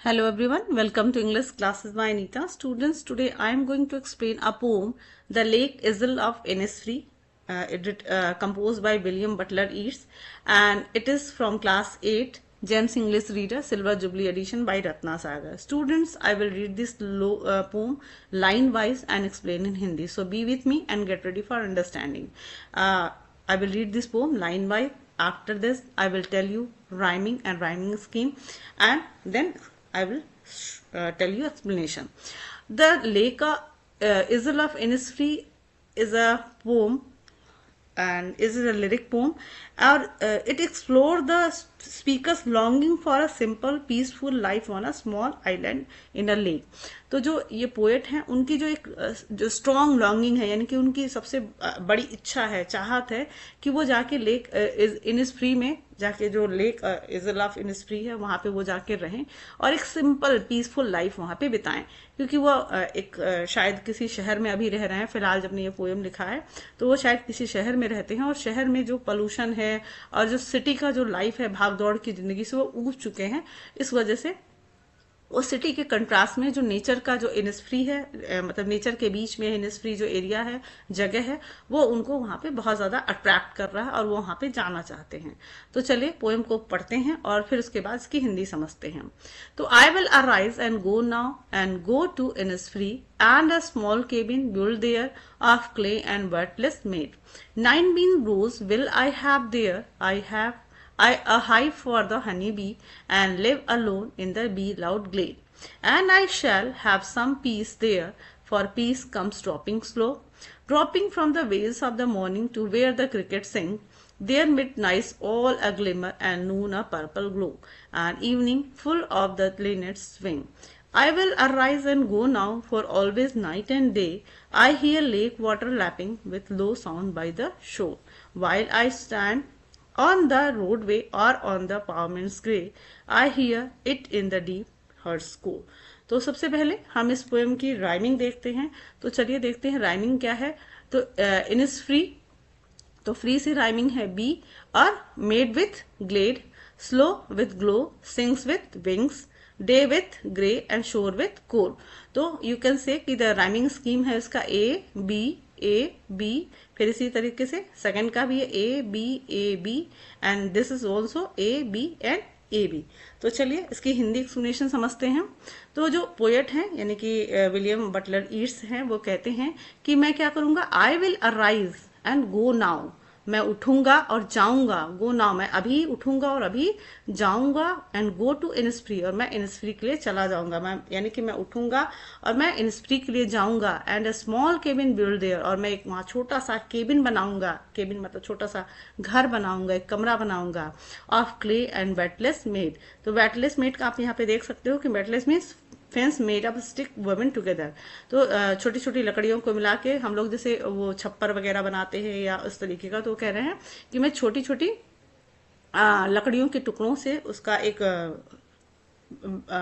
Hello everyone, welcome to English classes by Anita. Students, today I am going to explain a poem, The Lake Isle of Innisfree, composed by William Butler Yeats, and it is from class 8, James English Reader, Silver Jubilee edition by Ratna Sagar. Students, I will read this poem line wise and explain in Hindi. So be with me and get ready for understanding. I will read this poem line wise. After this, I will tell you rhyming and rhyming scheme, and then I will tell you explanation. The Lake Isle of Innisfree is a poem and is a lyric poem, or it explores the speaker's longing for a simple peaceful life on a small island in a lake. तो जो ये poet हैं उनकी जो strong longing है, यानी कि उनकी सबसे बड़ी इच्छा है, चाहत है कि वो जाके लेक इनिस्फ्री में जाके, जो लेक इज़ल ऑफ इनिस्फ्री है, वहां पे वो जाके रहें और एक सिंपल पीसफुल लाइफ वहां पे बिताएं, क्योंकि वो शायद किसी शहर में अभी रह रहे हैं फिलहाल। जब ने ये पोएम लिखा है तो वो शायद किसी शहर में रहते हैं और शहर में जो पोल्यूशन है और जो सिटी का जो लाइफ है, भाग दौड़ की जिंदगी से वो ऊब चुके हैं। इस वजह से उस सिटी के कंट्रास्ट में जो नेचर का जो इनिस्फ्री है, मतलब नेचर के बीच में इनिस्फ्री जो एरिया है, जगह है, वो उनको वहां पे बहुत ज्यादा अट्रैक्ट कर रहा है और वो वहां पे जाना चाहते हैं। तो चलिए पोएम को पढ़ते हैं और फिर उसके बाद इसकी हिंदी समझते हैं। तो I will arise and go now and go to Innisfree and a small cabin built there of clay and worthless made. 9 bean rows will I have there. A hive for the honey bee, and live alone in the bee loud glade. And I shall have some peace there, for peace comes dropping slow, dropping from the waves of the morning to where the crickets sing. There midnight's all a glimmer, and noon a purple glow, and evening full of the linnet's swing. I will arise and go now, for always night and day I hear lake water lapping with low sound by the shore. While I stand on the roadway or on the pavement's grey, I hear it in the deep herds go. तो सबसे पहले हम इस poem की rhyming देखते हैं। तो चलिए देखते हैं राइमिंग क्या है। तो इन इज फ्री, तो फ्री से राइमिंग है बी, और made with glade, slow with glow, sings with wings, day with grey and shore with core. तो यू कैन से कि द राइमिंग स्कीम है इसका ए बी, फिर इसी तरीके से सेकंड का भी है A B and this is also A B and A B. तो चलिए इसकी हिंदी एक्सप्लेनेशन समझते हैं। तो जो पोएट हैं यानी कि विलियम बटलर ईट्स हैं, वो कहते हैं कि मैं क्या करूंगा, आई will arise and go now, मैं उठूंगा और जाऊंगा, गो नाउ मैं अभी उठूंगा और अभी जाऊंगा, एंड गो टू इनिस्फ्री, और मैं इनिस्फ्री के लिए चला जाऊंगा। मैं यानी कि मैं उठूंगा और मैं इनिस्फ्री के लिए जाऊंगा। And a small cabin build their, और मैं एक वहां छोटा सा केबिन बनाऊंगा, केबिन मतलब छोटा सा घर बनाऊंगा, एक कमरा बनाऊंगा, of clay and weightless made. तो वेटलेस मेड का आप यहाँ पे देख सकते हो कि weightless means fence made of stick women together. तो छोटी छोटी लकड़ियों को मिला के हम लोग जैसे वो छप्पर वगैरह बनाते हैं या उस तरीके का, तो कह रहे हैं कि मैं छोटी छोटी लकड़ियों के टुकड़ों से उसका एक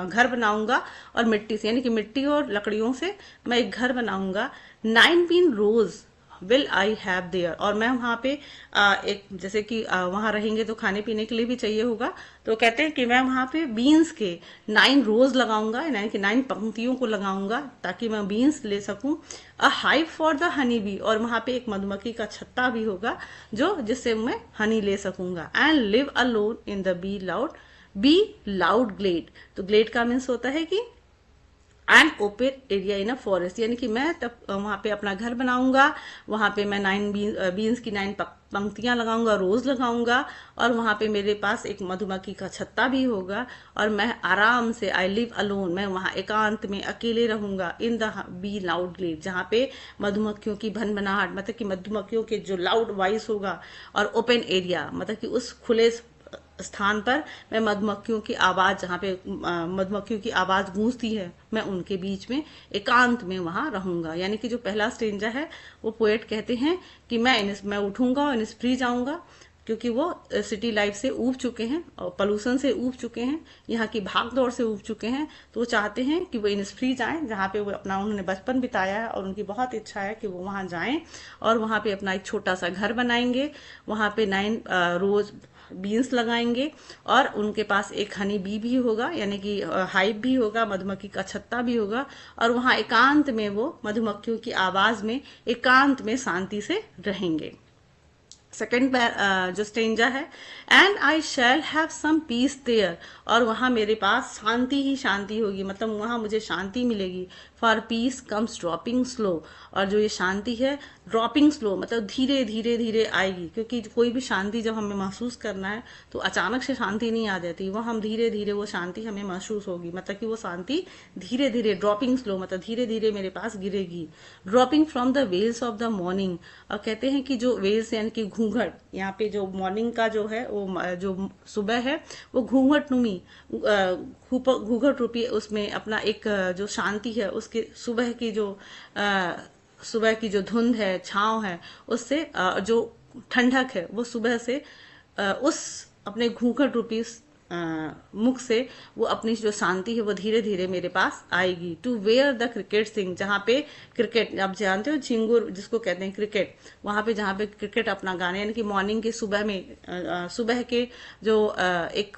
घर बनाऊंगा, और मिट्टी से यानी कि मिट्टी और लकड़ियों से मैं एक घर बनाऊंगा। 9 bean rows will I have their, और मैं वहां पे एक जैसे कि वहां रहेंगे तो खाने पीने के लिए भी चाहिए होगा, तो कहते हैं कि मैं वहां पे बीन्स के 9 रोज लगाऊंगा, यानी कि 9 पंक्तियों को लगाऊंगा ताकि मैं बीन्स ले सकूं। A hive for the honey bee, और वहां पे एक मधुमक्खी का छत्ता भी होगा जो जिससे मैं हनी ले सकूंगा। And live alone in the bee loud glade, तो ग्लेड का मीन्स होता है कि and open area in a forest, यानी कि मैं तब वहां पे अपना घर बनाऊंगा, वहां पे मैं 9 बीन्स की 9 पंक्तियां लगाऊंगा, रोज लगाऊंगा, और वहां पे मेरे पास एक मधुमक्खी का छत्ता भी होगा, और मैं आराम से आई लिव अलोन, मैं वहां एकांत में अकेले रहूंगा, in the bee loud glade, जहां पे मधुमक्खियों की भनभनाहट, मतलब कि मधुमक्खियों के जो लाउड वॉइस होगा, और ओपन एरिया मतलब कि उस खुले स्थान पर मैं मधुमक्खियों की आवाज, जहाँ पे मधुमक्खियों की आवाज गूंजती है, मैं उनके बीच में एकांत में वहां रहूंगा। यानी कि जो पहला स्टेंजा है वो पोएट कहते हैं कि मैं उठूंगा और इनिस्फ्री जाऊंगा, क्योंकि वो सिटी लाइफ से ऊब चुके हैं और पोल्यूशन से ऊब चुके हैं, यहाँ की भाग दौड़ से ऊब चुके हैं। तो वो चाहते हैं कि वो इनिस्फ्री जाएं, जहाँ पे वो अपना उन्होंने बचपन बिताया है, और उनकी बहुत इच्छा है कि वो वहां जाएं और वहां पे अपना एक छोटा सा घर बनाएंगे। वहां पे 9 रोज बीन्स लगाएंगे, और उनके पास एक हनी बी भी होगा, यानी कि हाइव भी होगा, मधुमक्खी का छत्ता भी होगा, और वहां एकांत में वो मधुमक्खियों की आवाज में एकांत में शांति से रहेंगे। सेकेंड जो स्टेंजा है, and I shall have some peace there, और वहां मेरे पास शांति ही शांति होगी, मतलब वहां मुझे शांति मिलेगी। For piece comes dropping slow, और जो ये शांति है ड्रॉपिंग स्लो मतलब धीरे धीरे धीरे आएगी, क्योंकि कोई भी शांति जब हमें महसूस करना है तो अचानक से शांति नहीं आ जाती, वो हम धीरे धीरे वो शांति हमें महसूस होगी, मतलब कि वो शांति धीरे धीरे, ड्रॉपिंग स्लो मतलब धीरे धीरे मेरे पास गिरेगी। Dropping from the veils of the morning, और कहते हैं कि जो वेल्स यानी कि घूंघट, यहाँ पे जो मॉर्निंग का जो है वो जो सुबह है वो घूंघट नुमी घूंघट रूपी उसमें अपना एक जो शांति है उसके सुबह की जो धुंध है, छांव है, उससे जो ठंडक है वो सुबह से उस अपने घूंघट रूपी मुख से वो अपनी जो शांति है वो धीरे धीरे मेरे पास आएगी। टू वेयर द क्रिकेट सिंग, जहाँ पे क्रिकेट आप जानते हो झिंगुर जिसको कहते हैं क्रिकेट, वहां पे जहाँ पे क्रिकेट अपना गाने, यानी कि मॉर्निंग के सुबह में सुबह के जो एक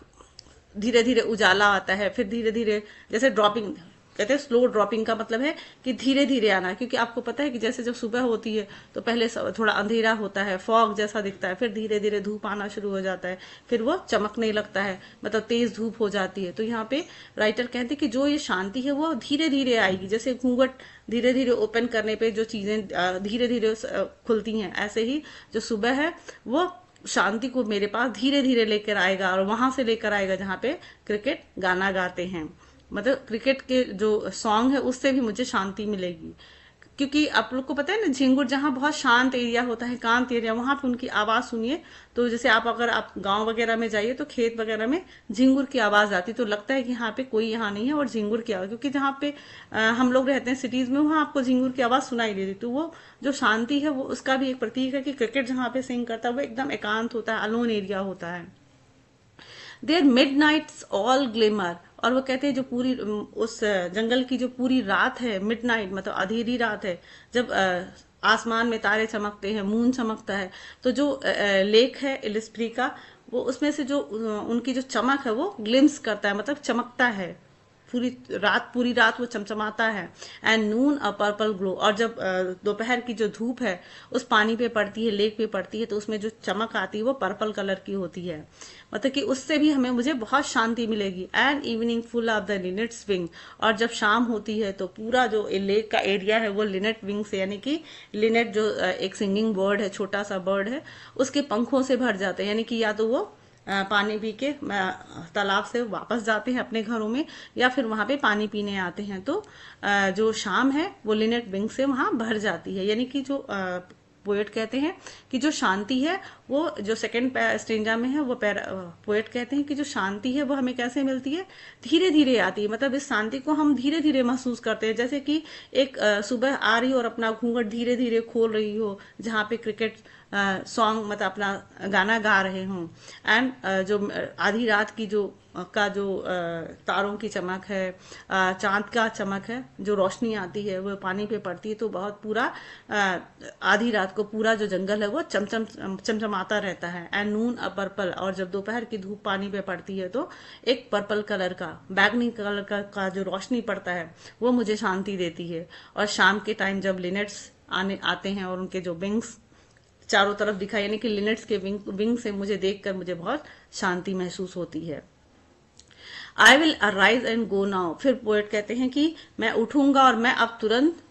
धीरे धीरे उजाला आता है, फिर धीरे धीरे जैसे ड्रॉपिंग कहते हैं, स्लो ड्रॉपिंग का मतलब है कि धीरे धीरे आना, क्योंकि आपको पता है कि जैसे जब सुबह होती है तो पहले थोड़ा अंधेरा होता है, फॉग जैसा दिखता है, फिर धीरे धीरे धूप आना शुरू हो जाता है, फिर वो चमकने लगता है, मतलब तेज धूप हो जाती है। तो यहाँ पे राइटर कहते हैं कि जो ये शांति है वो धीरे धीरे आएगी, जैसे घूंघट धीरे धीरे ओपन करने पे जो चीजें धीरे धीरे खुलती हैं, ऐसे ही जो सुबह है वो शांति को मेरे पास धीरे धीरे लेकर आएगा, और वहां से लेकर आएगा जहाँ पे क्रिकेट गाना गाते हैं, मतलब क्रिकेट के जो सॉन्ग है उससे भी मुझे शांति मिलेगी। क्योंकि आप लोग को पता है ना, झिंगुर जहाँ बहुत शांत एरिया होता है, एकांत एरिया, वहां पे उनकी आवाज सुनिए तो जैसे अगर आप गांव वगैरह में जाइए तो खेत वगैरह में झिंगुर की आवाज आती तो लगता है कि यहाँ पे कोई यहाँ नहीं है, और झिंगुर की आवाज, क्योंकि जहाँ पे हम लोग रहते हैं सिटीज में, वहां आपको झिंगुर की आवाज सुनाई देती, तो वो जो शांति है वो उसका भी एक प्रतीक है कि क्रिकेट जहाँ पे सिंग करता है वो एकदम एकांत होता है, अलोन एरिया होता है। There midnight's all glimmer, और वो कहते हैं जो पूरी उस जंगल की जो पूरी रात है, मिडनाइट मतलब अंधेरी रात है, जब आसमान में तारे चमकते हैं, मून चमकता है, तो जो लेक है इलिस्प्री का, वो उसमें से जो उनकी जो चमक है वो ग्लिम्स करता है, मतलब चमकता है पूरी रात वो चमचमाता है। And Noon a purple glow, और जब दोपहर की जो धूप है उस पानी पे पड़ती है, लेक पे पड़ती है, तो उसमें जो चमक आती है वो पर्पल कलर की होती है, मतलब कि उससे भी मुझे बहुत शांति मिलेगी। And evening full of the Lynette wing, और जब शाम होती है तो पूरा जो लेक का एरिया है वो लिनेट विंग से, यानी कि लिनेट जो एक सिंगिंग बर्ड है, छोटा सा बर्ड है, उसके पंखों से भर जाते हैं, यानी कि या तो वो पानी पी के तालाब से वापस जाते हैं अपने घरों में, या फिर वहां पे पानी पीने आते हैं, तो जो शाम है वो लिनेट विंग से वहां भर जाती है। यानी कि जो पोएट कहते हैं कि जो शांति है वो जो सेकंड स्टेंजा में है, वो पोएट कहते हैं कि जो शांति है वो हमें कैसे मिलती है, धीरे धीरे आती है, मतलब इस शांति को हम धीरे धीरे महसूस करते हैं, जैसे कि एक सुबह आ रही हो और अपना घूंघट धीरे धीरे खोल रही हो, जहाँ पे क्रिकेट सॉन्ग मतलब अपना गाना गा रहे हों, एंड जो आधी रात की जो तारों की चमक है, चांद का चमक है, जो रोशनी आती है वो पानी पे पड़ती है, तो बहुत पूरा आधी रात को पूरा जो जंगल है वो चमचमाता रहता है। एंड नून अ पर्पल, और जब दोपहर की धूप पानी पे पड़ती है तो एक पर्पल कलर का, बैगनी कलर का जो रोशनी पड़ता है वो मुझे शांति देती है। और शाम के टाइम जब लिनेट्स आते हैं और उनके जो विंग्स चारों तरफ दिखाई, यानी कि लिनेट्स के विंग से मुझे देखकर मुझे बहुत शांति महसूस होती है। आई will arise and go now, फिर पोएट कहते हैं कि मैं उठूंगा और मैं अब तुरंत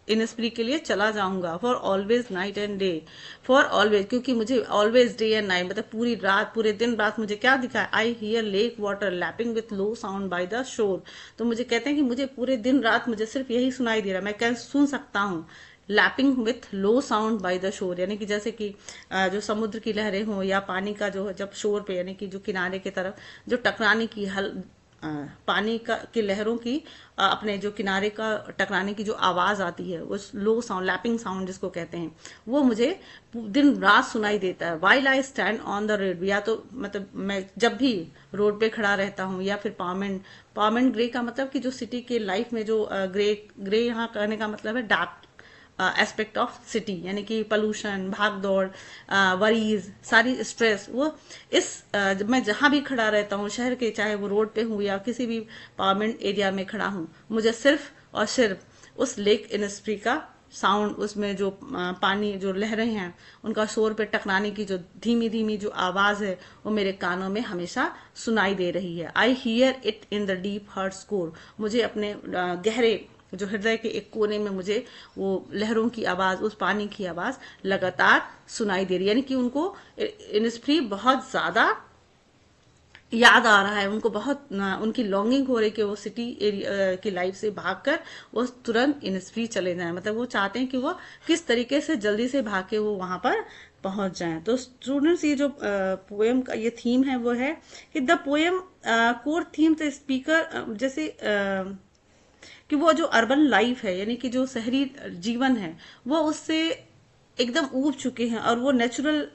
इनस्प्री के लिए चला जाऊंगा। For always night and day, for always क्योंकि मुझे ऑलवेज डे एंड नाइट मतलब पूरी रात पूरे दिन रात मुझे क्या दिखा है, I hear lake water lapping with low sound by the shore, तो मुझे कहते हैं कि मुझे पूरे दिन रात मुझे सिर्फ यही सुनाई दे रहा है, मैं क्या सुन सकता हूँ, lapping with low sound by the shore, यानी कि जैसे कि जो समुद्र की लहरें हो या पानी का जो जब शोर पे यानी कि जो किनारे की तरफ जो टकराने की पानी की लहरों की अपने जो किनारे का टकराने की जो आवाज आती है वो लो साउंड, लैपिंग साउंड जिसको कहते हैं, वो मुझे दिन रात सुनाई देता है। While I stand on the road, या तो मतलब मैं जब भी रोड पे खड़ा रहता हूँ, या फिर पार्मेंट ग्रे का मतलब कि जो सिटी के लाइफ में जो ग्रे यहाँ कहने का मतलब है डार्क एस्पेक्ट ऑफ सिटी, यानी कि पोल्यूशन, भाग दौड़, वरीज, सारी स्ट्रेस, वो इस मैं जहां भी खड़ा रहता हूँ शहर के, चाहे वो रोड पे हूँ या किसी भी पार्लियामेंट एरिया में खड़ा हूँ, मुझे सिर्फ और सिर्फ उस लेक इनिस्फ्री का साउंड, उसमें जो पानी, जो लहरें हैं, उनका शोर पे टकराने की जो धीमी धीमी जो आवाज है, वो मेरे कानों में हमेशा सुनाई दे रही है। I hear it in the deep heart score, मुझे अपने गहरे जो हृदय के एक कोने में मुझे वो लहरों की आवाज, उस पानी की आवाज लगातार सुनाई दे रही है। यानी कि उनको इनिस्फ्री बहुत ज्यादा याद आ रहा है, उनको बहुत उनकी लॉन्गिंग हो रही कि वो सिटी एरिया की लाइफ से भागकर वो तुरंत इनिस्फ्री चले जाएं। मतलब वो चाहते हैं कि वो किस तरीके से जल्दी से भाग के वो वहां पर पहुंच जाएं। तो स्टूडेंट्स, ये जो पोएम का ये थीम है वो है कि the poem core theme the speaker, जैसे कि वो जो अर्बन लाइफ है, यानी कि जो शहरी जीवन है, वो उससे एकदम ऊब चुके हैं, और वो natural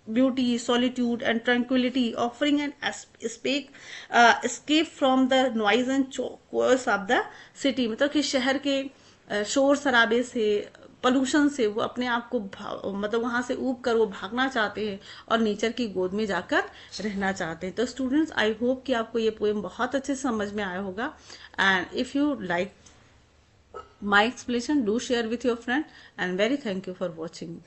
beauty, solitude and tranquillity, offering N escape from the noise and chores of the city. मतलब कि शहर के शोर शराबे से, पोल्यूशन से वो अपने आप को मतलब वहां से ऊब कर वो भागना चाहते हैं और नेचर की गोद में जाकर रहना चाहते हैं। तो स्टूडेंट्स, आई होप कि आपको ये पोएम बहुत अच्छे से समझ में आया होगा। And if you like my explanation, do share with your friend, and very thank you for watching.